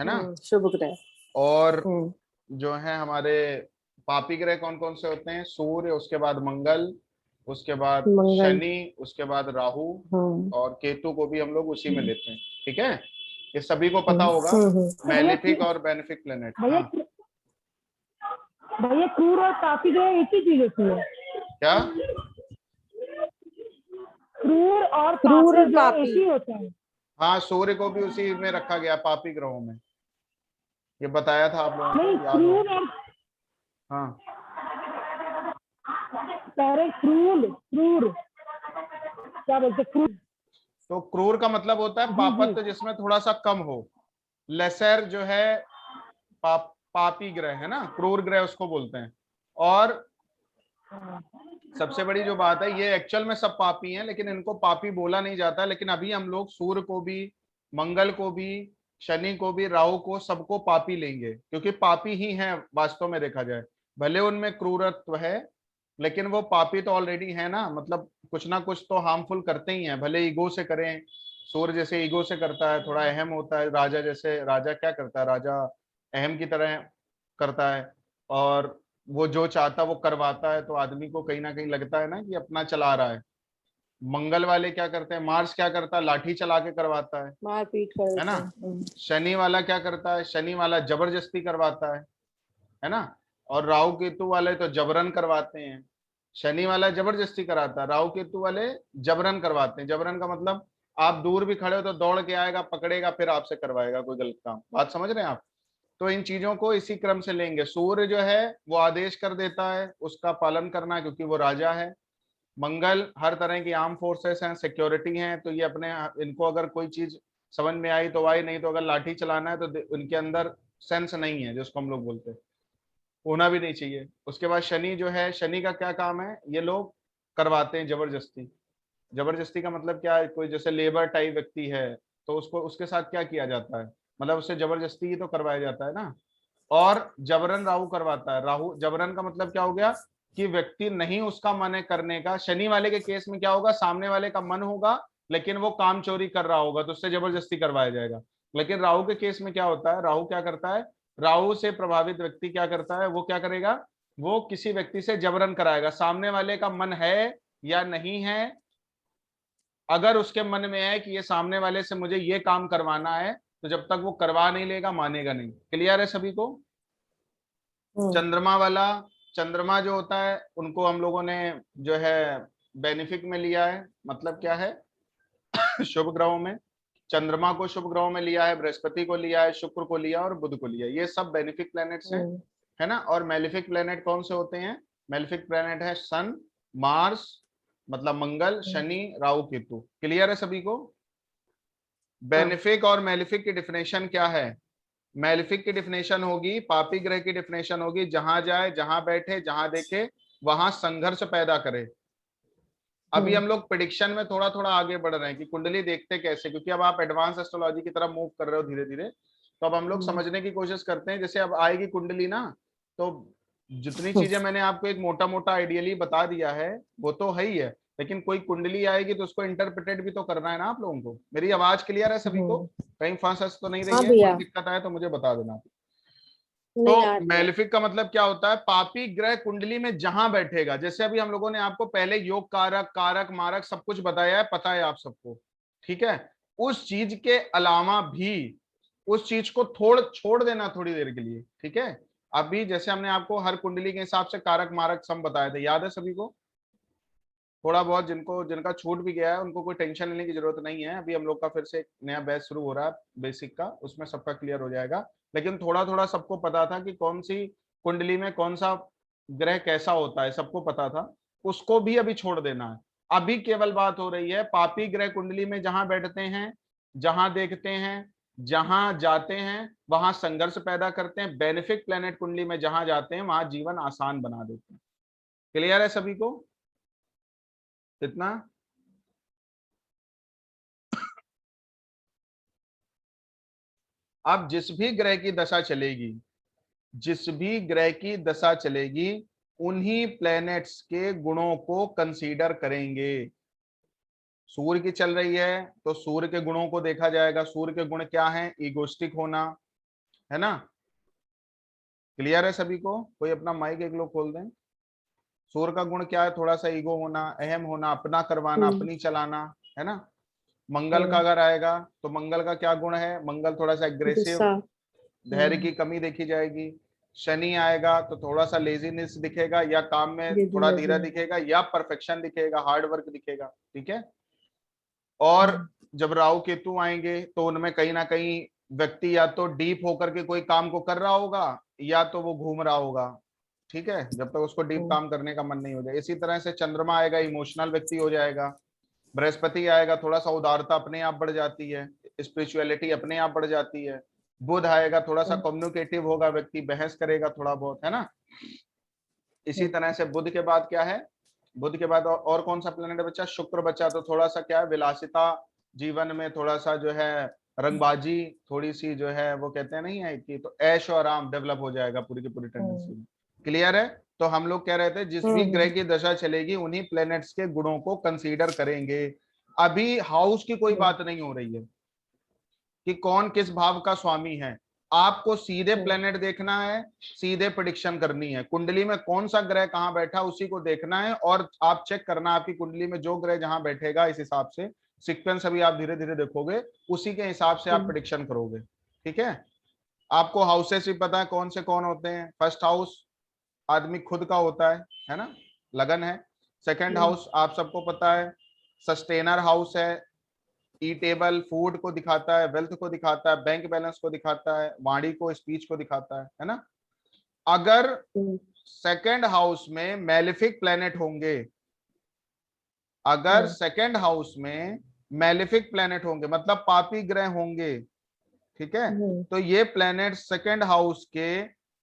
है ना। शुभ ग्रह। और जो है हमारे पापी ग्रह कौन कौन से होते हैं? सूर्य, उसके बाद मंगल, उसके बाद मंगल। शनि, उसके बाद राहु, हम्म और केतु को भी हम लोग उसी में लेते हैं। ठीक है, ये सभी को पता हम्म होगा। भैया मैलेफिक और बेनिफिक प्लेनेट। भैया हाँ भैया क्रूर और पापी ग्रह एक ही चीज होती है। क्या? क्रूर और क्रूर पापी और ग्रह एक पापी। ही होते हैं। हाँ, सूर्य को भी उसी में रखा गया, पापी ग्रहों में। ये बताया था आप लोगों नहीं, को, याद क्रूर होगा। और हाँ, कह रहे क्रूर क्रूर क्या बोलते क्रूर। तो क्रूर का मतलब होता है जी जी। पापत्व जिसमें थोड़ा सा कम हो। लेसर जो है पापी ग्रह है ना, क्रूर ग्रह उसको बोलते हैं। और सबसे बड़ी जो बात है, ये एक्चुअल में सब पापी हैं, लेकिन इनको पापी बोला नहीं जाता। लेकिन अभी हम लोग सूर्य को भी, मंगल को भी, शनि को भी, राहु को, सबको पापी लेंगे, क्योंकि पापी ही हैं वास्तव में देखा जाए। भले उनमें क्रूरत्व है, लेकिन वो पापी तो ऑलरेडी है ना। मतलब कुछ ना कुछ तो हार्मफुल करते ही हैं, भले ईगो से करें। सूर्य जैसे ईगो से करता है, थोड़ा अहम होता है। राजा जैसे, राजा क्या करता है? राजा अहम की तरह करता है, और वो जो चाहता वो करवाता है, तो आदमी को कहीं ना कहीं लगता है ना कि अपना चला रहा है। मंगल वाले क्या करते हैं? मार्स क्या करता है? लाठी चला के करवाता मारपीट कर है देते ना। हैं। शनि वाला क्या करता है? शनि वाला जबरदस्ती करवाता है ना। और राहु केतु वाले तो जबरन करवाते हैं। शनि वाला जबरदस्ती कराता है, राहु केतु वाले जबरन करवाते हैं। जबरन का मतलब आप दूर भी खड़े हो तो दौड़ के आएगा, पकड़ेगा, फिर आपसे करवाएगा कोई गलत काम। बात समझ रहे हैं आप? तो इन चीजों को इसी क्रम से लेंगे। सूर्य जो है वो आदेश कर देता है, उसका पालन करना, क्योंकि वो राजा है। मंगल हर तरह की आर्म फोर्सेस हैं, सिक्योरिटी हैं, तो ये अपने, इनको अगर कोई चीज समझ में आई तो आई, नहीं तो अगर लाठी चलाना है तो उनके अंदर सेंस नहीं है, जिसको हम लोग बोलते हैं, होना भी नहीं चाहिए। उसके बाद शनि जो है, शनि का क्या काम है? ये लोग करवाते हैं जबरदस्ती। जबरदस्ती का मतलब क्या है? कोई जैसे लेबर टाइप व्यक्ति है, तो उसको, उसके साथ क्या किया जाता है? मतलब उससे जबरदस्ती ही तो करवाया जाता है ना। और जबरन राहु करवाता है। राहु जबरन का मतलब क्या हो गया? कि व्यक्ति नहीं उसका मन है करने का। शनि वाले के केस में क्या होगा? सामने वाले का मन होगा, लेकिन वो काम चोरी कर रहा होगा, तो उससे जबरदस्ती करवाया जाएगा। लेकिन राहु के केस में क्या होता है? राहु क्या करता है? राहु से प्रभावित व्यक्ति क्या करता है? वो क्या करेगा? वो किसी व्यक्ति से जबरन कराएगा। सामने वाले का मन है या नहीं है, अगर उसके मन में है कि ये सामने वाले से मुझे ये काम करवाना है, तो जब तक वो करवा नहीं लेगा, मानेगा नहीं। क्लियर है सभी को? चंद्रमा वाला, चंद्रमा जो होता है, उनको हम लोगों ने जो है बेनिफिक में लिया है। मतलब क्या है? शुभ ग्रहों में चंद्रमा को शुभ ग्रहों में लिया है, बृहस्पति को लिया है, शुक्र को लिया और बुध को लिया। ये सब बेनिफिक प्लैनेट्स हैं, है ना। और मेलिफिक प्लैनेट कौन से होते हैं? मेलिफिक प्लैनेट है सन, मार्स, मतलब मंगल, शनि, राहु, केतु। क्लियर है सभी को? बेनिफिक और मेलिफिक की डिफिनेशन क्या है? मेलिफिक की डिफिनेशन होगी, पापी ग्रह की डिफिनेशन होगी, जहां जाए, जहां बैठे, जहां देखे, वहां संघर्ष पैदा करे। अभी हम लोग प्रिडिक्शन में थोड़ा थोड़ा आगे बढ़ रहे हैं कि कुंडली देखते कैसे, क्योंकि अब आप एडवांस एस्ट्रोलॉजी की तरफ मूव कर रहे हो धीरे धीरे। तो अब हम लोग समझने की कोशिश करते हैं। जैसे अब आएगी कुंडली ना, तो जितनी चीजें मैंने आपको एक मोटा मोटा आइडियली बता दिया है, वो तो है ही है, लेकिन कोई कुंडली आएगी तो उसको इंटरप्रिटेट भी तो करना है ना आप लोगों को। मेरी आवाज क्लियर है सभी को? कहीं फंस तो नहीं रही हाँ है? कोई भैया। दिक्कत आए तो मुझे बता देना। तो नहीं आ रही है। मेलिफिक का मतलब क्या होता है? पापी ग्रह कुंडली में जहां बैठेगा। जैसे अभी हम लोगों ने आपको पहले योग कारक, कारक, मारक सब कुछ बताया है, पता है आप सबको, ठीक है। उस चीज के अलावा भी उस चीज को छोड़ देना थोड़ी देर के लिए, ठीक है। अभी जैसे हमने आपको हर कुंडली के हिसाब से कारक मारक सम बताए थे, याद है सभी को? थोड़ा बहुत जिनको, जिनका छूट भी गया है उनको कोई टेंशन लेने की जरूरत नहीं है। अभी हम लोग का फिर से एक नया बैच शुरू हो रहा है बेसिक का, उसमें सबका क्लियर हो जाएगा। लेकिन थोड़ा थोड़ा सबको पता था कि कौन सी कुंडली में कौन सा ग्रह कैसा होता है, सबको पता था। उसको भी अभी छोड़ देना है। अभी केवल बात हो रही है पापी ग्रह कुंडली में जहां बैठते हैं, जहां देखते हैं, जहां जाते हैं, वहां संघर्ष पैदा करते हैं। बेनिफिक प्लेनेट कुंडली में जहां जाते हैं वहां जीवन आसान बना देते हैं। क्लियर है सभी को इतना? अब जिस भी ग्रह की दशा चलेगी, जिस भी ग्रह की दशा चलेगी, उन्हीं प्लैनेट्स के गुणों को कंसीडर करेंगे। सूर्य की चल रही है तो सूर्य के गुणों को देखा जाएगा। सूर्य के गुण क्या हैं? ईगोस्टिक होना, है ना? क्लियर है सभी को? कोई अपना माइक एक लोग खोल दें। सूर्य का गुण क्या है? थोड़ा सा ईगो होना, अहम होना, अपना करवाना, अपनी चलाना, है ना? मंगल का अगर आएगा तो मंगल का क्या गुण है? मंगल थोड़ा सा एग्रेसिव, गुस्सा। धैर्य की कमी देखी जाएगी। शनि आएगा तो थोड़ा सा लेजीनेस दिखेगा, या काम में थोड़ा धीरा दिखेगा, या परफेक्शन दिखेगा, हार्ड वर्क दिखेगा। ठीक है। और जब राहु केतु आएंगे तो उनमें कहीं ना कहीं व्यक्ति या तो डीप होकर के कोई काम को कर रहा होगा, या तो वो घूम रहा होगा। ठीक है, जब तक उसको डीप काम करने का मन नहीं हो जाए। इसी तरह से चंद्रमा आएगा, इमोशनल व्यक्ति हो जाएगा। बृहस्पति आएगा, थोड़ा सा उदारता अपने आप बढ़ जाती है, स्पिरिचुअलिटी अपने आप बढ़ जाती है। बुध आएगा, थोड़ा सा कम्युनिकेटिव होगा व्यक्ति, बहस करेगा थोड़ा बहुत, है ना? इसी तरह से बुध के बाद क्या है? बुध के बाद और कौन सा प्लेनेट बचा? शुक्र बचा। तो थोड़ा सा क्या है, विलासिता जीवन में, थोड़ा सा जो है रंगबाजी, थोड़ी सी जो है वो कहते हैं नहीं है कि, तो ऐश और आराम डेवलप हो जाएगा पूरी की पूरी टेंडेंसी। क्लियर है? तो हम लोग कह रहे थे जिस भी ग्रह की दशा चलेगी उन्हीं प्लैनेट्स के गुणों को कंसीडर करेंगे। अभी हाउस की कोई बात नहीं हो रही है कि कौन किस भाव का स्वामी है। आपको सीधे प्लेनेट देखना है, सीधे प्रेडिक्शन करनी है। कुंडली में कौन सा ग्रह कहां बैठा उसी को देखना है, और आप चेक करना आपकी कुंडली में जो ग्रह जहां बैठेगा, इस हिसाब से सीक्वेंस अभी आप धीरे धीरे देखोगे, उसी के हिसाब से आप प्रेडिक्शन करोगे। ठीक है। आपको हाउसेस भी पता है कौन से कौन होते हैं। फर्स्ट हाउस आदमी खुद का होता है ना, लगन है। सेकंड हाउस आप सबको पता है, सस्टेनर हाउस है, ईटेबल फूड को दिखाता है, वेल्थ को दिखाता है, बैंक बैलेंस को दिखाता है, वाणी को, स्पीच को दिखाता है ना? अगर सेकंड हाउस में मैलिफिक प्लेनेट होंगे, अगर सेकंड हाउस में मैलिफिक प्लेनेट होंगे मतलब पापी ग्रह होंगे, ठीक है, तो ये प्लेनेट सेकंड हाउस के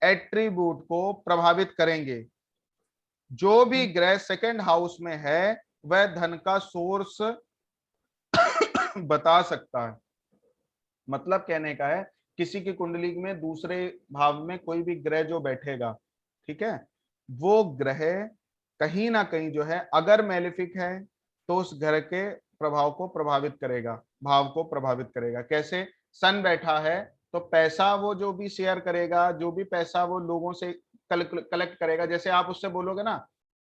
एट्रीब्यूट को प्रभावित करेंगे। जो भी ग्रह सेकंड हाउस में है वह धन का सोर्स बता सकता है। मतलब कहने का है, किसी की कुंडली में दूसरे भाव में कोई भी ग्रह जो बैठेगा, ठीक है, वो ग्रह कहीं ना कहीं जो है अगर मैलिफिक है तो उस ग्रह के प्रभाव को प्रभावित करेगा, भाव को प्रभावित करेगा। कैसे? सन बैठा है तो पैसा वो जो भी शेयर करेगा, जो भी पैसा वो लोगों से कलेक्ट करेगा, जैसे आप उससे बोलोगे ना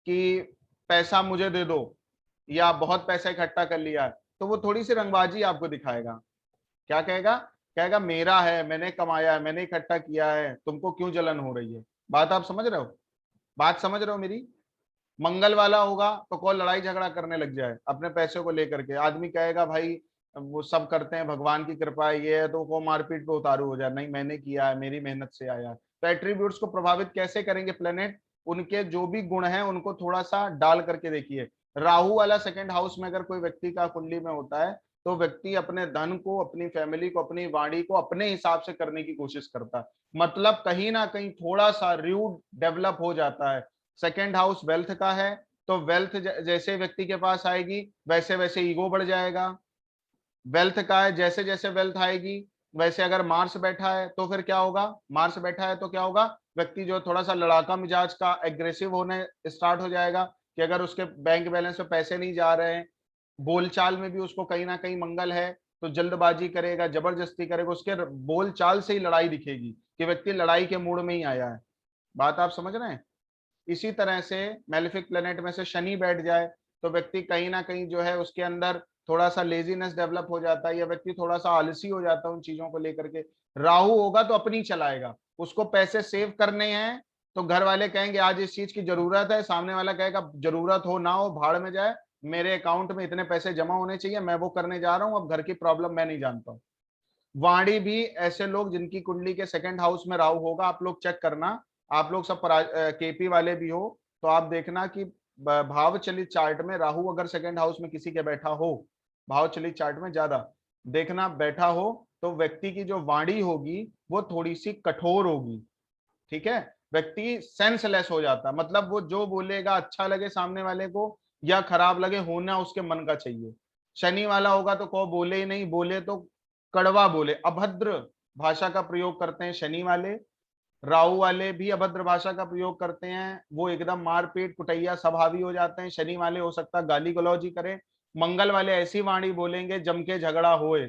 कि पैसा मुझे दे दो, या बहुत पैसा इकट्ठा कर लिया है, तो वो थोड़ी सी रंगबाजी आपको दिखाएगा। क्या कहेगा? कहेगा मेरा है, मैंने कमाया है, मैंने इकट्ठा किया है, तुमको क्यों जलन हो रही है। बात आप समझ रहे हो? बात समझ रहे हो मेरी? मंगल वाला होगा तो कोई लड़ाई झगड़ा करने लग जाए अपने पैसे को लेकर के। आदमी कहेगा भाई वो सब करते हैं, भगवान की कृपा है, ये है, तो वो मारपीट पे उतारू हो जाए, नहीं मैंने किया है, मेरी मेहनत से आया है। तो एट्रीब्यूट्स को प्रभावित कैसे करेंगे प्लेनेट? उनके जो भी गुण हैं उनको थोड़ा सा डाल करके देखिए। राहु वाला सेकंड हाउस में अगर कोई व्यक्ति का कुंडली में होता है तो व्यक्ति अपने धन को, अपनी फैमिली को, अपनी वाणी को अपने हिसाब से करने की कोशिश करता है। मतलब कहीं ना कहीं थोड़ा सा रूड डेवलप हो जाता है। सेकेंड हाउस वेल्थ का है तो वेल्थ जैसे व्यक्ति के पास आएगी वैसे वैसे ईगो बढ़ जाएगा। वेल्थ का है, जैसे जैसे वेल्थ आएगी वैसे, अगर मार्स बैठा है तो फिर क्या होगा? मार्स बैठा है तो क्या होगा? व्यक्ति जो थोड़ा सा लड़ाका मिजाज का, एग्रेसिव होने स्टार्ट हो जाएगा कि अगर उसके बैंक बैलेंस में पैसे नहीं जा रहे हैं, बोलचाल में भी उसको कहीं ना कहीं मंगल है तो जल्दबाजी करेगा, जबरदस्ती करेगा, उसके बोलचाल से ही लड़ाई दिखेगी कि व्यक्ति लड़ाई के मूड में ही आया है। बात आप समझ रहे हैं? इसी तरह से मैलिफिक प्लेनेट में से शनि बैठ जाए तो व्यक्ति कहीं ना कहीं जो है उसके अंदर थोड़ा सा लेजीनेस डेवलप हो जाता है, या व्यक्ति थोड़ा सा आलसी हो जाता है उन चीजों को लेकर के। राहु होगा तो अपनी चलाएगा, उसको पैसे सेव करने हैं तो घर वाले कहेंगे आज इस चीज की जरूरत है, सामने वाला कहेगा जरूरत हो ना हो भाड़ में जाए, मेरे अकाउंट में इतने पैसे जमा होने चाहिए, मैं वो करने जा रहा हूँ, अब घर की प्रॉब्लम मैं नहीं जानता हूँ। वाणी भी ऐसे लोग जिनकी कुंडली के सेकंड हाउस में राहु होगा, आप लोग चेक करना, आप लोग सब केपी वाले भी हो तो आप देखना कि भाव चलित चार्ट में राहु अगर सेकंड हाउस में किसी के बैठा हो, भाव चलित चार्ट में ज्यादा देखना बैठा हो, तो व्यक्ति की जो वाणी होगी वो थोड़ी सी कठोर होगी। ठीक है, व्यक्ति सेंसलेस हो जाता है, मतलब वो जो बोलेगा अच्छा लगे सामने वाले को या खराब लगे, होना उसके मन का चाहिए। शनि वाला होगा तो को बोले ही नहीं, बोले तो कड़वा बोले, अभद्र भाषा का प्रयोग करते हैं शनि वाले। राहु वाले भी अभद्र भाषा का प्रयोग करते हैं, वो एकदम मारपीट कुटैया स्वभावी हो जाते हैं। शनि वाले हो सकता है गाली गलौजी करे। मंगल वाले ऐसी वाणी बोलेंगे जम के झगड़ा होए,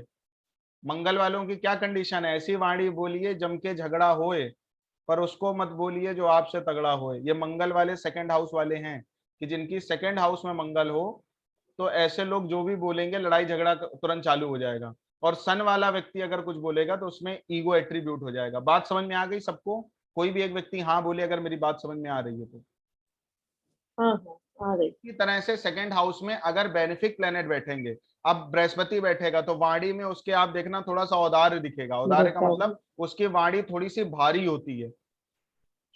मंगल वालों की क्या कंडीशन है, ऐसी वाणी बोलिए जम के झगड़ा होए, पर उसको मत बोलिए जो आपसे तगड़ा होए। ये मंगल वाले सेकंड हाउस वाले हैं कि जिनकी सेकंड हाउस में मंगल हो, तो ऐसे लोग जो भी बोलेंगे लड़ाई झगड़ा तुरंत चालू हो जाएगा। और सन वाला व्यक्ति अगर कुछ बोलेगा तो उसमें ईगो एट्रीब्यूट हो जाएगा। बात समझ में आ गई सबको? कोई भी एक व्यक्ति हाँ बोले अगर मेरी बात समझ में आ रही है तो। हाँ हाँ, आ रही। इसी तरह से सेकंड हाउस में अगर बेनिफिक प्लेनेट बैठेंगे, अब बृहस्पति बैठेगा तो वाणी में उसके आप देखना थोड़ा सा औदार्य दिखेगा। औदार्य का बताओ। मतलब उसकी वाणी थोड़ी सी भारी होती है।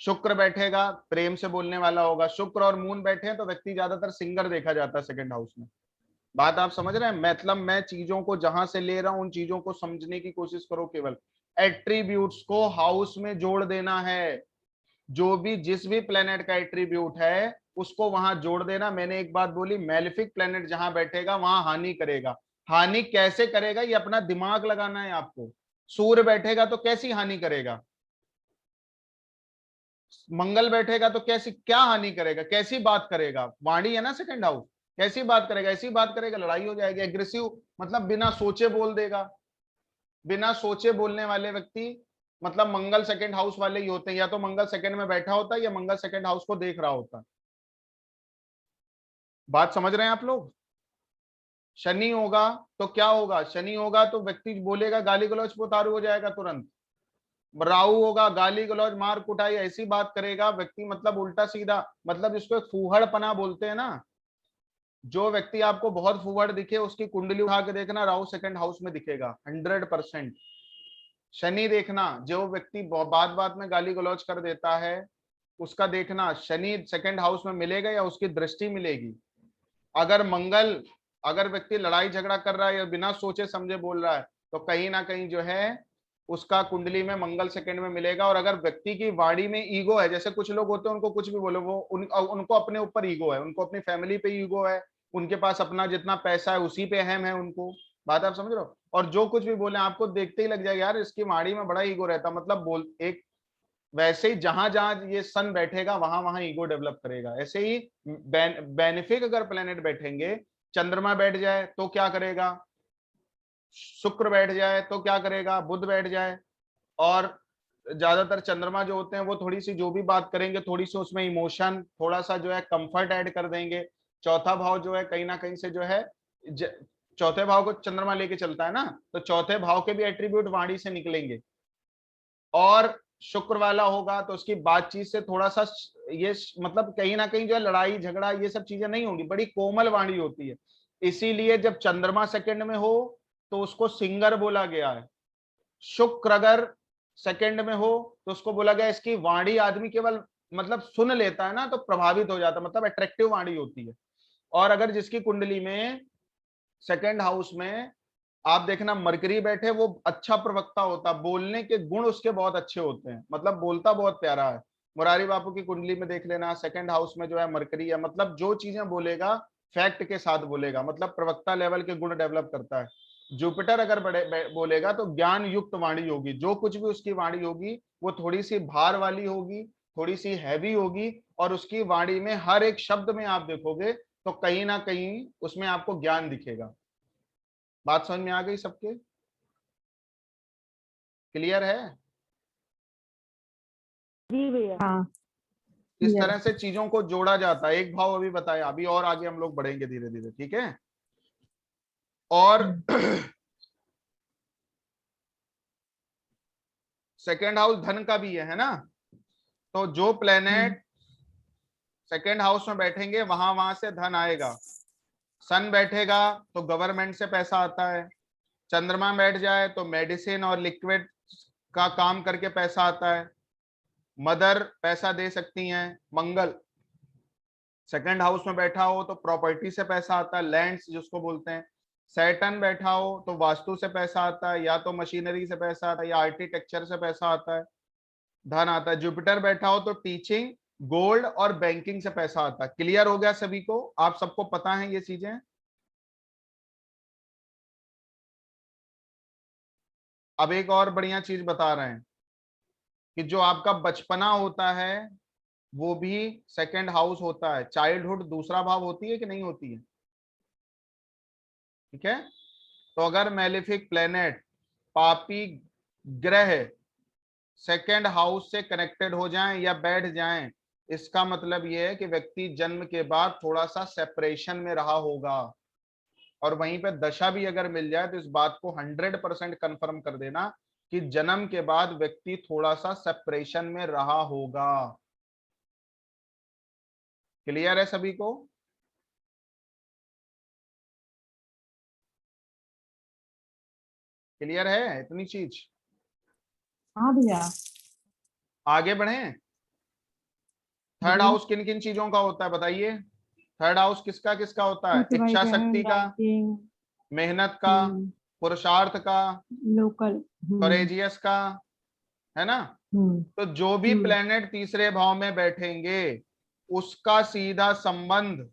शुक्र बैठेगा, प्रेम से बोलने वाला होगा। शुक्र और मून बैठे हैं तो व्यक्ति ज्यादातर सिंगर देखा जाता है सेकंड हाउस में। बात आप समझ रहे हैं? मतलब मैं चीजों को जहां से ले रहा हूं उन चीजों को समझने की कोशिश करो। केवल एट्रीब्यूट्स को हाउस में जोड़ देना है। जो भी जिस भी प्लेनेट का एट्रीब्यूट है उसको वहां जोड़ देना। मैंने एक बात बोली, मेलिफिक प्लेनेट जहां बैठेगा वहां हानि करेगा। हानि कैसे करेगा ये अपना दिमाग लगाना है आपको। सूर्य बैठेगा तो कैसी हानि करेगा, मंगल बैठेगा तो कैसी क्या हानि करेगा, कैसी बात करेगा, वाणी है ना सेकंड हाउस, कैसी बात करेगा, ऐसी बात करेगा लड़ाई हो जाएगी। एग्रेसिव मतलब बिना सोचे बोल देगा। बिना सोचे बोलने वाले व्यक्ति मतलब मंगल सेकंड हाउस वाले ही होते हैं। या तो मंगल सेकंड में बैठा होता है या मंगल सेकंड हाउस को देख रहा होता है। बात समझ रहे हैं आप लोग? शनि होगा तो क्या होगा, शनि होगा तो व्यक्ति बोलेगा गाली गलौज पे उतारू हो जाएगा तुरंत। राहु होगा गाली गलौज मार कुटाई ऐसी बात करेगा व्यक्ति, मतलब उल्टा सीधा, मतलब इसको एक फूहड़पना बोलते हैं ना। जो व्यक्ति आपको बहुत फूहड़ दिखे उसकी कुंडली उठा के देखना, राहु सेकंड हाउस में दिखेगा 100%। शनि देखना, जो व्यक्ति बात बात में गाली गलौज कर देता है उसका देखना शनि सेकंड हाउस में मिलेगा या उसकी दृष्टि मिलेगी। अगर मंगल, अगर व्यक्ति लड़ाई झगड़ा कर रहा है या बिना सोचे समझे बोल रहा है तो कहीं ना कहीं जो है उसका कुंडली में मंगल सेकंड में मिलेगा। और अगर व्यक्ति की वाणी में ईगो है, जैसे कुछ लोग होते हैं उनको कुछ भी बोलो वो उनको अपने ऊपर ईगो है, उनको अपनी फैमिली पे ईगो है, उनके पास अपना जितना पैसा है उसी पे अहम है उनको। बात आप समझ रहे हो? और जो कुछ भी बोले आपको देखते ही लग जाएगा यार इसकी वाणी में बड़ा ईगो रहता, मतलब बोल एक वैसे ही जहां जहां ये सन बैठेगा वहां वहां ईगो डेवलप करेगा। ऐसे ही बेनिफिक अगर प्लेनेट बैठेंगे, चंद्रमा बैठ जाए तो क्या करेगा, शुक्र बैठ जाए तो क्या करेगा, बुध बैठ जाए। और ज्यादातर चंद्रमा जो होते हैं वो थोड़ी सी जो भी बात करेंगे थोड़ी सी उसमें इमोशन थोड़ा सा जो है कंफर्ट ऐड कर देंगे। चौथा भाव जो है कहीं ना कहीं से जो है ज, चौथे भाव को चंद्रमा लेके चलता है ना, तो चौथे भाव के भी एट्रीब्यूट वाणी से निकलेंगे। और शुक्र वाला होगा तो उसकी बातचीत से थोड़ा सा ये मतलब कहीं ना कहीं जो है लड़ाई झगड़ा ये सब चीजें नहीं होंगी, बड़ी कोमल वाणी होती है। इसीलिए जब चंद्रमा सेकंड में हो तो उसको सिंगर बोला गया है। शुक्र अगर सेकंड में हो तो उसको बोला गया इसकी वाणी आदमी केवल मतलब सुन लेता है ना तो प्रभावित हो जाता है, मतलब अट्रैक्टिव वाणी होती है। और अगर जिसकी कुंडली में सेकंड हाउस में आप देखना मरकरी बैठे वो अच्छा प्रवक्ता होता, बोलने के गुण उसके बहुत अच्छे होते हैं, मतलब बोलता बहुत प्यारा है। मुरारी बापू की कुंडली में देख लेना सेकंड हाउस में जो है मरकरी है, मतलब जो चीजें बोलेगा फैक्ट के साथ बोलेगा, मतलब प्रवक्ता लेवल के गुण डेवलप करता है। जुपिटर अगर बोलेगा तो ज्ञान युक्त वाणी होगी, जो कुछ भी उसकी वाणी होगी वो थोड़ी सी भार वाली होगी, थोड़ी सी हैवी होगी। और उसकी वाणी में हर एक शब्द में आप देखोगे तो कहीं ना कहीं उसमें आपको ज्ञान दिखेगा। बात समझ में आ गई सबके? क्लियर है? जी भैया। हाँ। इस यस। तरह से चीजों को जोड़ा जाता है। एक भाव अभी बताया, अभी और आगे हम लोग बढ़ेंगे धीरे धीरे, ठीक है? और सेकेंड हाउस धन का भी है ना, तो जो प्लेनेट सेकेंड हाउस में बैठेंगे वहां वहां से धन आएगा। सन बैठेगा तो गवर्नमेंट से पैसा आता है। चंद्रमा बैठ जाए तो मेडिसिन और लिक्विड का काम करके पैसा आता है। मदर पैसा दे सकती हैं। मंगल सेकंड हाउस में बैठा हो तो प्रॉपर्टी से पैसा आता है, लैंड्स जिसको बोलते हैं। सैटर्न बैठा हो तो वास्तु से पैसा आता है, या तो मशीनरी से पैसा आता है या आर्किटेक्चर से पैसा आता है, धन आता है। जुपिटर बैठा हो तो टीचिंग, गोल्ड और बैंकिंग से पैसा आता है। क्लियर हो गया सभी को? आप सबको पता है ये चीजें? अब एक और बढ़िया चीज बता रहे हैं कि जो आपका बचपना होता है वो भी सेकंड हाउस होता है। चाइल्डहुड दूसरा भाव होती है कि नहीं होती है? ठीक है, तो अगर मेलेफिक प्लेनेट पापी ग्रह सेकंड हाउस से कनेक्टेड हो जाएं या बैठ जाएं, इसका मतलब यह है कि व्यक्ति जन्म के बाद थोड़ा सा सेपरेशन में रहा होगा। और वहीं पे दशा भी अगर मिल जाए तो इस बात को 100% कंफर्म कर देना कि जन्म के बाद व्यक्ति थोड़ा सा सेपरेशन में रहा होगा। क्लियर है सभी को? क्लियर है इतनी चीज? हाँ भैया। आगे बढ़ें। थर्ड हाउस किन किन चीजों का होता है बताइए? थर्ड हाउस किसका किसका होता है? इच्छा शक्ति का, राइटिंग, मेहनत का, पुरुषार्थ का, लोकल, करेजियस का, है ना? तो जो भी प्लेनेट तीसरे भाव में बैठेंगे उसका सीधा संबंध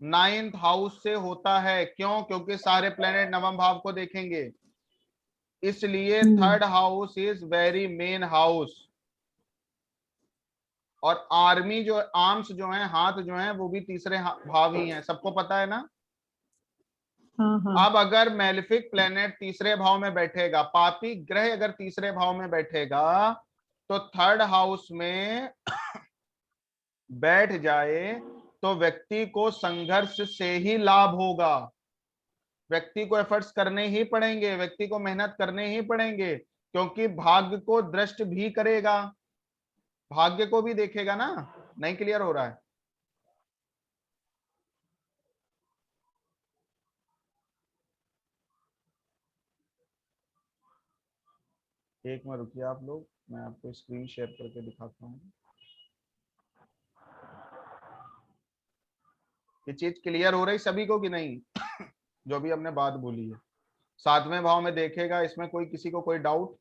9th हाउस से होता है। क्यों? क्योंकि सारे प्लेनेट नवम भाव को देखेंगे, इसलिए third house is very main house. और आर्मी जो आर्म्स जो हैं, हाथ जो हैं, वो भी तीसरे भाव ही हैं, सबको पता है ना? हाँ। अब अगर मेलेफिक प्लेनेट तीसरे भाव में बैठेगा, पापी ग्रह अगर तीसरे भाव में बैठेगा, तो थर्ड हाउस में बैठ जाए तो व्यक्ति को संघर्ष से ही लाभ होगा। व्यक्ति को एफर्ट्स करने ही पड़ेंगे, व्यक्ति को मेहनत करने ही पड़ेंगे, क्योंकि भाग्य को दृष्ट भी करेगा, भाग्य को भी देखेगा ना। नहीं क्लियर हो रहा है? एक मिनट रुकिए आप लोग, मैं आपको स्क्रीन शेयर करके दिखाता हूँ। ये चीज क्लियर हो रही सभी को कि नहीं? जो भी हमने बात बोली है, सातवें भाव में देखेगा, इसमें कोई किसी को कोई डाउट?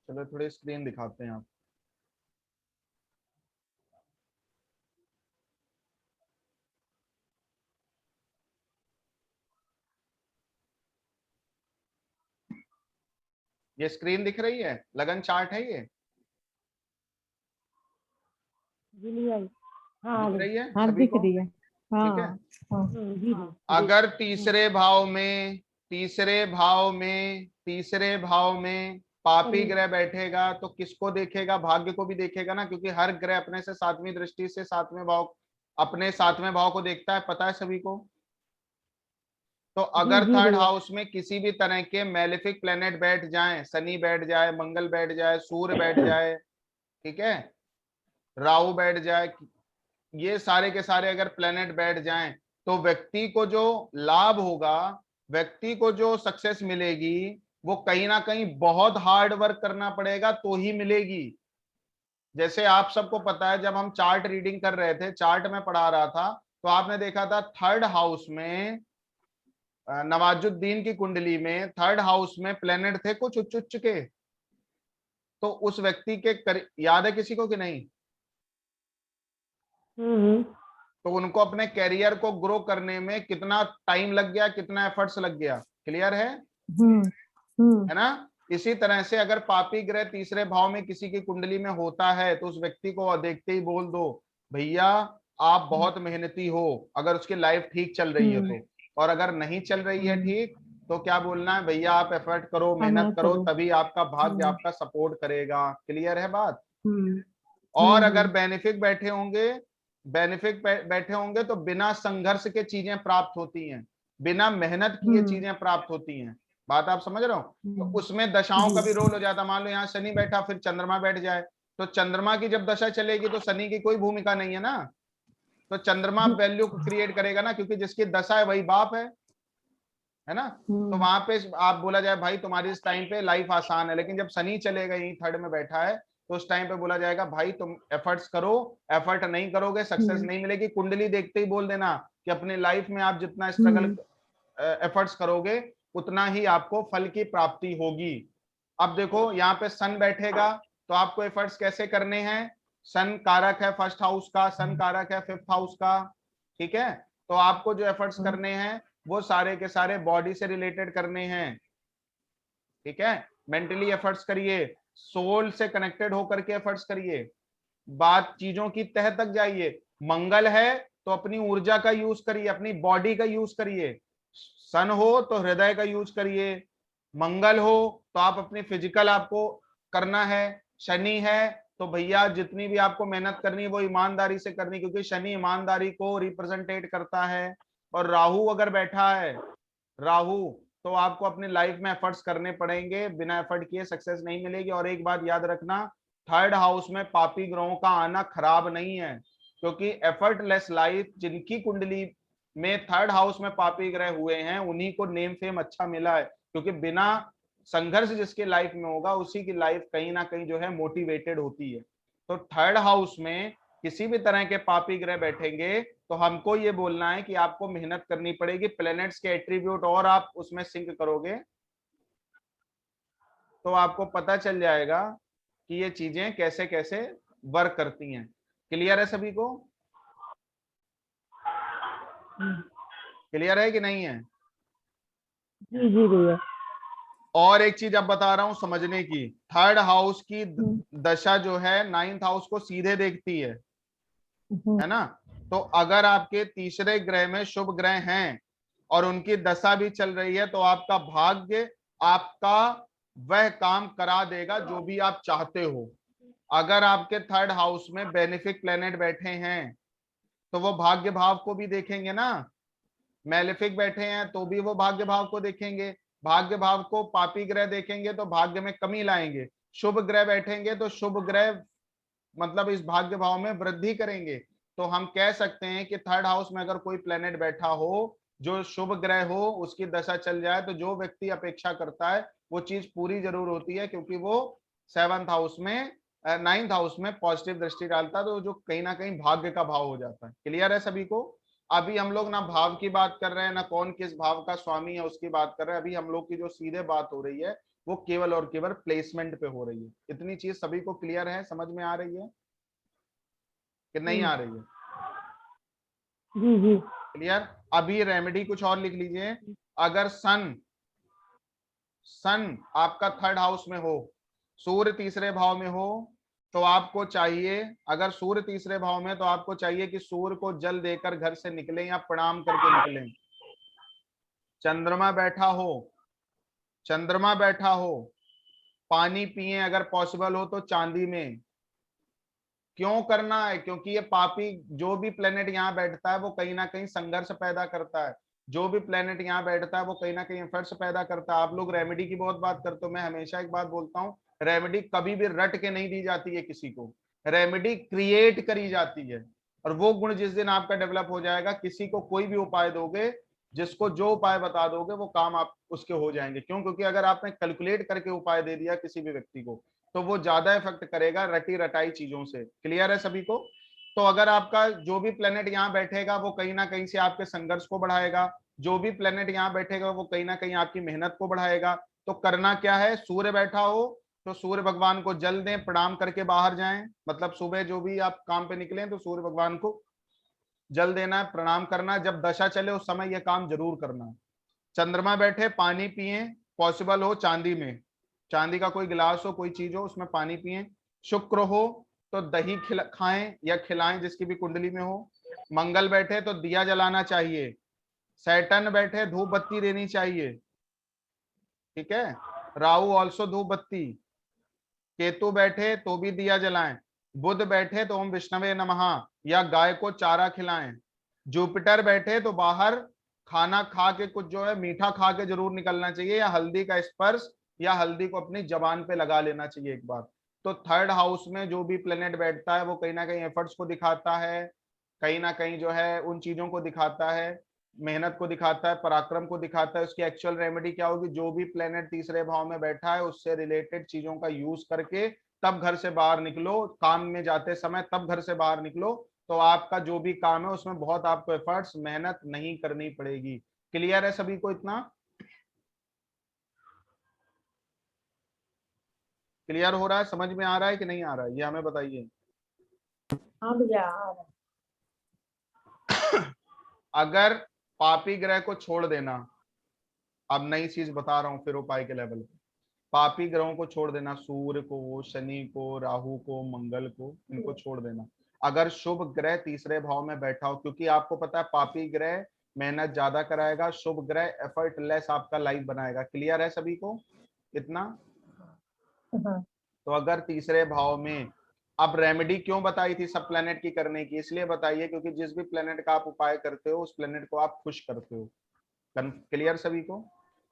चलो थोड़ी स्क्रीन दिखाते हैं आप। ये स्क्रीन दिख रही है? लगन चार्ट है ये? हाँ दिख रही है हाँ, सभी दिख को? रही है। ठीक है। अगर तीसरे भाव में पापी ग्रह बैठेगा तो किसको देखेगा? भाग्य को भी देखेगा ना, क्योंकि हर ग्रह अपने से सातवीं दृष्टि से सातवें भाव, अपने सातवें भाव को देखता है, पता है सभी को? तो अगर थर्ड हाउस में किसी भी तरह के मेलेफिक प्लेनेट बैठ जाएं, शनि बैठ जाए, मंगल बैठ जाए, सूर्य बैठ जाए, ठीक है, राहु बैठ जाए, ये सारे के सारे अगर प्लेनेट बैठ जाएं, तो व्यक्ति को जो लाभ होगा, व्यक्ति को जो सक्सेस मिलेगी, वो कहीं ना कहीं बहुत हार्ड वर्क करना पड़ेगा तो ही मिलेगी। जैसे आप सबको पता है, जब हम चार्ट रीडिंग कर रहे थे, चार्ट में पढ़ा रहा था, तो आपने देखा था थर्ड हाउस में नवाजुद्दीन की कुंडली में थर्ड हाउस में प्लेनेट थे कुछ उच्च उच्च के, तो उस व्यक्ति के याद है किसी को कि नहीं? तो उनको अपने कैरियर को ग्रो करने में कितना टाइम लग गया, कितना एफर्ट्स लग गया। क्लियर है ना? इसी तरह से अगर पापी ग्रह तीसरे भाव में किसी की कुंडली में होता है, तो उस व्यक्ति को देखते ही बोल दो, भैया आप बहुत मेहनती हो, अगर उसकी लाइफ ठीक चल रही है तो। और अगर नहीं चल रही है ठीक, तो क्या बोलना है? भैया आप एफर्ट करो, मेहनत करो, तभी आपका भाग्य आपका सपोर्ट करेगा। क्लियर है बात? और अगर बेनिफिट बैठे होंगे तो बिना संघर्ष के चीजें प्राप्त होती हैं, बिना मेहनत किए चीजें प्राप्त होती हैं। बात आप समझ रहे हो? तो उसमें दशाओं का भी रोल हो जाता। मान लो यहाँ शनि बैठा, फिर चंद्रमा बैठ जाए, तो चंद्रमा की जब दशा चलेगी तो शनि की कोई भूमिका नहीं है ना, तो चंद्रमा वैल्यू को क्रिएट करेगा ना, क्योंकि जिसकी दशा है वही बाप है ना? तो वहां पे आप बोला जाए भाई तुम्हारी इस टाइम पे लाइफ आसान है, लेकिन जब शनि चलेगा, यही थर्ड में बैठा है, तो उस टाइम पे बोला जाएगा भाई तुम एफर्ट्स करो, एफर्ट नहीं करोगे सक्सेस नहीं मिलेगी। कुंडली देखते ही बोल देना कि अपनी लाइफ में आप जितना स्ट्रगल एफर्ट्स करोगे उतना ही आपको फल की प्राप्ति होगी। अब देखो यहाँ पे सन बैठेगा, तो आपको एफर्ट्स कैसे करने हैं? सन कारक है फर्स्ट हाउस का, सन कारक है फिफ्थ हाउस का, ठीक है? तो आपको जो एफर्ट्स करने हैं वो सारे के सारे बॉडी से रिलेटेड करने हैं, ठीक है। मेंटली एफर्ट्स करिए, सोल से कनेक्टेड होकर के एफर्ट्स करिए, बात चीजों की तह तक जाइए। मंगल है तो अपनी ऊर्जा का यूज करिए, अपनी बॉडी का यूज करिए। सन हो तो हृदय का यूज करिए, मंगल हो तो आप अपनी फिजिकल आपको करना है, शनि है तो भैया जितनी भी आपको मेहनत करनी है वो ईमानदारी से करनी, क्योंकि शनि ईमानदारी को रिप्रेजेंटेट करता है। और राहु अगर बैठा है, राहु, तो आपको अपनी लाइफ में एफर्ट्स करने पड़ेंगे, बिना एफर्ट किए सक्सेस नहीं मिलेगी। और एक बात याद रखना, थर्ड हाउस में पापी ग्रहों का आना खराब नहीं है, क्योंकि एफर्टलेस लाइफ जिनकी कुंडली में थर्ड हाउस में पापी ग्रह हुए हैं उन्हीं को नेम फेम अच्छा मिला है, क्योंकि बिना संघर्ष जिसकी लाइफ में होगा उसी की लाइफ कहीं ना कहीं जो है मोटिवेटेड होती है। तो थर्ड हाउस में किसी भी तरह के पापी ग्रह बैठेंगे तो हमको ये बोलना है कि आपको मेहनत करनी पड़ेगी। प्लैनेट्स के एट्रीब्यूट और आप उसमें सिंक करोगे तो आपको पता चल जाएगा कि ये चीजें कैसे कैसे वर्क करती हैं। क्लियर है सभी को? क्लियर है कि नहीं है? जी जी भैया। और एक चीज अब बता रहा हूं समझने की, थर्ड हाउस की दशा जो है नाइन्थ हाउस को सीधे देखती है ना। तो अगर आपके तीसरे ग्रह में शुभ ग्रह हैं और उनकी दशा भी चल रही है तो आपका भाग्य आपका वह काम करा देगा जो भी आप चाहते हो। अगर आपके थर्ड हाउस में बेनिफिक प्लेनेट बैठे हैं तो वो भाग्य भाव को भी देखेंगे ना, मैलेफिक बैठे हैं तो भी वो भाग्य भाव को देखेंगे, भाग्य भाव को पापी ग्रह देखेंगे तो भाग्य में कमी लाएंगे, शुभ ग्रह बैठेंगे तो शुभ ग्रह मतलब इस भाग्य भाव में वृद्धि करेंगे। तो हम कह सकते हैं कि थर्ड हाउस में अगर कोई प्लेनेट बैठा हो जो शुभ ग्रह हो, उसकी दशा चल जाए तो जो व्यक्ति अपेक्षा करता है वो चीज पूरी जरूर होती है, क्योंकि वो सेवंथ हाउस में नाइन्थ हाउस में पॉजिटिव दृष्टि डालता है, तो जो कहीं ना कहीं भाग्य का भाव हो जाता है। क्लियर है सभी को? अभी हम लोग ना भाव की बात कर रहे हैं ना कौन किस भाव का स्वामी है उसकी बात कर रहे हैं, अभी हम लोग की जो सीधे बात हो रही है वो केवल और केवल प्लेसमेंट पे हो रही है। इतनी चीज सभी को क्लियर है, समझ में आ रही है कि नहीं आ रही है? जी जी। क्लियर? अभी रेमेडी कुछ और लिख लीजिए। अगर सन सन आपका थर्ड हाउस में हो, सूर्य तीसरे भाव में हो, तो आपको चाहिए, अगर सूर्य तीसरे भाव में तो आपको चाहिए कि सूर्य को जल देकर घर से निकलें या प्रणाम करके निकलें। चंद्रमा बैठा हो, चंद्रमा बैठा हो, पानी पिए अगर पॉसिबल हो तो चांदी में। क्यों करना है? क्योंकि ये पापी जो भी प्लेनेट यहाँ बैठता है वो कहीं ना कहीं संघर्ष पैदा करता है, जो भी प्लेनेट यहाँ बैठता है वो कहीं ना कहीं एफर्ट्स पैदा करता है। आप लोग रेमेडी की बहुत बात करते हो, मैं हमेशा एक बात बोलता हूँ, रेमेडी कभी भी रट के नहीं दी जाती है किसी को, रेमेडी क्रिएट करी जाती है। और वो गुण जिस दिन आपका डेवलप हो जाएगा, किसी को कोई भी उपाय दोगे, जिसको जो उपाय बता दोगे वो काम आप उसके हो जाएंगे। क्यों? क्योंकि अगर आपने कैलकुलेट करके उपाय दे दिया किसी भी व्यक्ति को तो वो ज्यादा इफेक्ट करेगा रटी रटाई चीजों से। क्लियर है सभी को? तो अगर आपका जो भी प्लेनेट यहाँ बैठेगा वो कहीं ना कहीं से आपके संघर्ष को बढ़ाएगा, जो भी प्लेनेट यहाँ बैठेगा वो कहीं ना कहीं आपकी मेहनत को बढ़ाएगा। तो करना क्या है? सूर्य बैठा हो तो सूर्य भगवान को जल दें, प्रणाम करके बाहर जाएं, मतलब सुबह जो भी आप काम पे निकलें तो सूर्य भगवान को जल देना है, प्रणाम करना। जब दशा चले उस समय यह काम जरूर करना है। चंद्रमा बैठे, पानी पिए, पॉसिबल हो चांदी में, चांदी का कोई गिलास हो, कोई चीज हो उसमें पानी पिए। शुक्र हो तो दही खाएं या खिलाएं जिसकी भी कुंडली में हो। मंगल बैठे तो दिया जलाना चाहिए। सैटर्न बैठे धूप बत्ती देनी चाहिए, ठीक है। राहु ऑल्सो धूप बत्ती। केतु बैठे तो भी दिया जलाएं। बुध बैठे तो ओम विष्णवे नमः या गाय को चारा खिलाएं। जुपिटर बैठे तो बाहर खाना खा के कुछ जो है मीठा खा के जरूर निकलना चाहिए, या हल्दी का स्पर्श या हल्दी को अपनी जबान पे लगा लेना चाहिए एक बार। तो थर्ड हाउस में जो भी प्लेनेट बैठता है वो कहीं ना कहीं एफर्ट्स को दिखाता है, कहीं ना कहीं जो है उन चीजों को दिखाता है, मेहनत को दिखाता है, पराक्रम को दिखाता है। उसकी एक्चुअल रेमेडी क्या होगी? जो भी प्लेनेट तीसरे भाव में बैठा है उससे रिलेटेड चीजों का यूज करके तब घर से बाहर निकलो, काम में जाते समय तब घर से बाहर निकलो, तो आपका जो भी काम है उसमें बहुत आपको एफर्ट्स मेहनत नहीं करनी पड़ेगी। क्लियर है सभी को? इतना क्लियर हो रहा है? समझ में आ रहा है कि नहीं आ रहा है? ये हमें बताइए। हाँ भैया। अगर पापी ग्रह को छोड़ देना, अब नई चीज बता रहा हूं फिर उपाय के लेवल पे, पापी ग्रहों को छोड़ देना, सूर्य को, शनि को, राहु को, मंगल को, इनको छोड़ देना। अगर शुभ ग्रह तीसरे भाव में बैठा हो, क्योंकि आपको पता है पापी ग्रह मेहनत ज्यादा कराएगा, शुभ ग्रह एफर्टलेस आपका लाइफ बनाएगा। क्लियर है सभी को इतना? हाँ। तो अगर तीसरे भाव में, अब रेमेडी क्यों बताई थी सब प्लेनेट की करने की? इसलिए बताइए क्योंकि जिस भी प्लेनेट का आप उपाय करते हो उस प्लेनेट को आप खुश करते हो। क्लियर सभी को?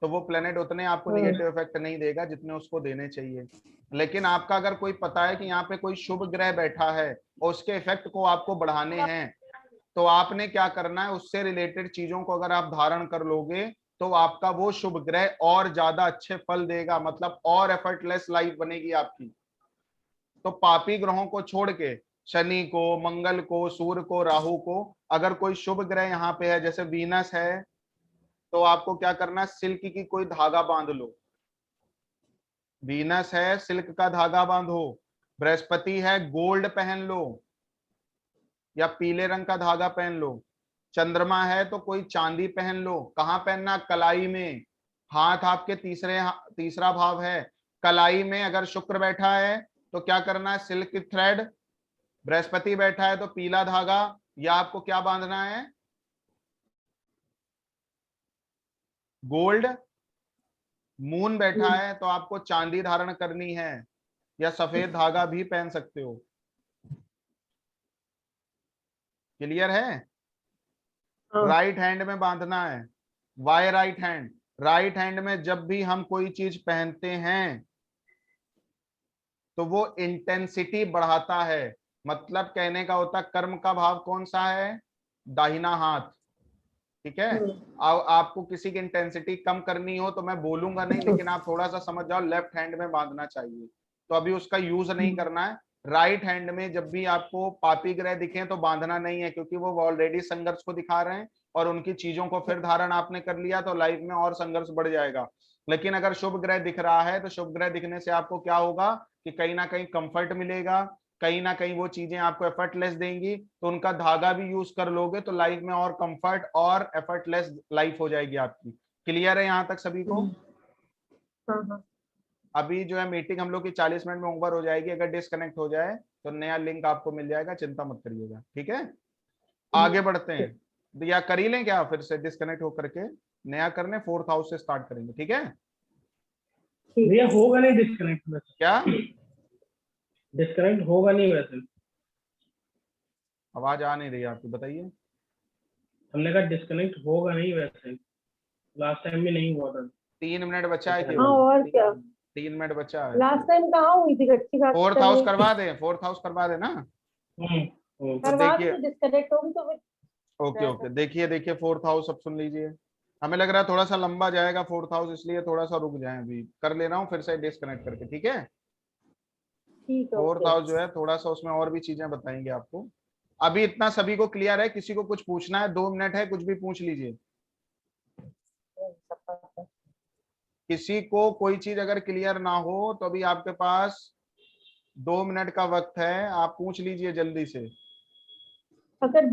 तो वो प्लेनेट उतने आपको निगेटिव इफेक्ट नहीं देगा जितने उसको देने चाहिए। लेकिन आपका अगर कोई पता है कि यहाँ पे कोई शुभ ग्रह बैठा है और उसके इफेक्ट को आपको बढ़ाने हैं, तो आपने क्या करना है, उससे रिलेटेड चीजों को अगर आप धारण कर लोगे तो आपका वो शुभ ग्रह और ज्यादा अच्छे फल देगा, मतलब और एफर्टलेस लाइफ बनेगी आपकी। तो पापी ग्रहों को छोड़ के शनि को, मंगल को, सूर्य को, राहु को, अगर कोई शुभ ग्रह यहाँ पे है जैसे वीनस है, तो आपको क्या करना है, सिल्क की कोई धागा बांध लो। वीनस है, सिल्क का धागा बांधो। बृहस्पति है, गोल्ड पहन लो या पीले रंग का धागा पहन लो। चंद्रमा है तो कोई चांदी पहन लो। कहाँ पहनना? कलाई में। हाथ आपके तीसरा भाव है, कलाई में अगर शुक्र बैठा है तो क्या करना है, सिल्क थ्रेड। बृहस्पति बैठा है तो पीला धागा, या आपको क्या बांधना है, गोल्ड। मून बैठा है तो आपको चांदी धारण करनी है, या सफेद धागा भी पहन सकते हो। क्लियर है? राइट हैंड में बांधना है। Why right hand? Right hand में जब भी हम कोई चीज पहनते हैं तो वो इंटेंसिटी बढ़ाता है। मतलब कहने का होता, कर्म का भाव कौन सा है? दाहिना हाथ। ठीक है? आपको किसी की इंटेंसिटी कम करनी हो तो मैं बोलूंगा नहीं, लेकिन आप थोड़ा सा समझ जाओ, लेफ्ट हैंड में बांधना चाहिए। तो अभी उसका यूज नहीं करना है। राइट हैंड में जब भी आपको पापी ग्रह दिखे तो बांधना नहीं है, क्योंकि वो ऑलरेडी संघर्ष को दिखा रहे हैं और उनकी चीजों को फिर धारण आपने कर लिया तो लाइफ में और संघर्ष बढ़ जाएगा। लेकिन अगर शुभ ग्रह दिख रहा है तो शुभ ग्रह दिखने से आपको क्या होगा कि कहीं ना कहीं कंफर्ट मिलेगा, कहीं ना कहीं वो चीजें आपको एफर्टलेस देंगी, तो उनका धागा भी यूज कर लोगे तो लाइफ में और कंफर्ट और एफर्टलेस लाइफ हो जाएगी आपकी। क्लियर है यहाँ तक सभी को? अभी जो है मीटिंग हम लोग की 40 मिनट में ओवर हो जाएगी। अगर डिस्कनेक्ट हो जाए तो नया लिंक आपको मिल जाएगा, चिंता मत करिएगा। ठीक है, आगे बढ़ते हैं। या कर ही लें क्या, फिर से डिस्कनेक्ट होकर के नया करने, 4th हाउस से स्टार्ट करेंगे। ठीक है भैया? होगा नहीं डिस्कनेक्ट वैसे? क्या? डिस्कनेक्ट होगा नहीं वैसे? आवाज आ नहीं रही आपकी, बताइए। हमने कहा डिस्कनेक्ट होगा नहीं वैसे, लास्ट टाइम भी नहीं हुआ था। 3 मिनट बचा है हाँ केवल, और क्या, 3 मिनट बचा है। लास्ट टाइम कहाँ हुई थी अच्छी बात? 4th हाउस करवा दें, 4th हाउस करवा दें ना। तो करवा देखिए, दो, डिस्कनेक्ट होगी तो फिर ओके ओके, देखिए देखिए 4th हाउस अब सुन लीजिए। हमें लग रहा है थोड़ा सा लंबा जाएगा 4th हाउस, इसलिए थोड़ा सा रुक जाए, अभी कर ले रहा हूँ फिर से डिस्कनेक्ट करके। ठीक है, ठीक है। 4th हाउस जो है थोड़ा सा उसमें और भी चीजें बताएंगे आपको। अभी इतना सभी को क्लियर है? किसी को कुछ पूछना है? 2 मिनट है, कुछ भी पूछ लीजिए। किसी को कोई चीज अगर क्लियर ना हो तो अभी आपके पास 2 मिनट का वक्त है, आप पूछ लीजिए जल्दी से। अगर